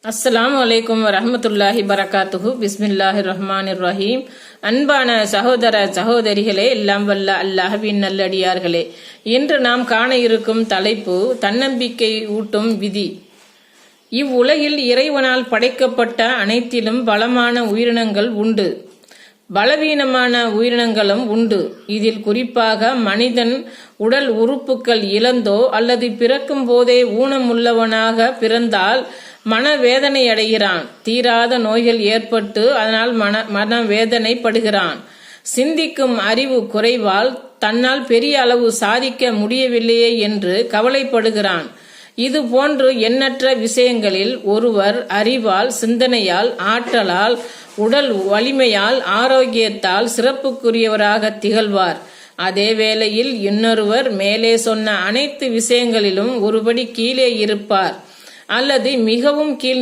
அஸ்ஸலாமு அலைக்கும் வரஹ்மத்துல்லாஹி பரகாத்துஹு. பிஸ்மில்லாஹிர் ரஹ்மானிர் ரஹீம். அன்பான சகோதர சகோதரிகளே, எல்லாம் வல்ல அல்லாஹ்வின் நல்லடியார்களே, இன்று நாம் காண இருக்கும் தலைப்பு தன்னம்பிக்கை ஊட்டும் விதி. இவ்வுலகில் இறைவனால் படைக்கப்பட்ட அனைத்திலும் பலமான உயிரினங்கள் உண்டு, பலவீனமான உயிரினங்களும் உண்டு. இதில் குறிப்பாக மனிதன் உடல் உறுப்புகள் இழந்தோ அல்லது பிறக்கும் போதே ஊனமுள்ளவனாக பிறந்தால் மனவேதனை அடைகிறான். தீராத நோய்கள் ஏற்பட்டு அதனால் மனவேதனைப்படுகிறான். சிந்திக்கும் அறிவு குறைவால் தன்னால் பெரிய அளவு சாதிக்க முடியவில்லையே என்று கவலைப்படுகிறான். இது போன்று எண்ணற்ற விஷயங்களில் ஒருவர் அறிவால், சிந்தனையால், ஆற்றலால், உடல் வலிமையால், ஆரோக்கியத்தால் சிறப்புக்குரியவராக திகழ்வார். அதே வேளையில் இன்னொருவர் மேலே சொன்ன அனைத்து விஷயங்களிலும் ஒருபடி கீழே இருப்பார் அல்லது மிகவும் கீழ்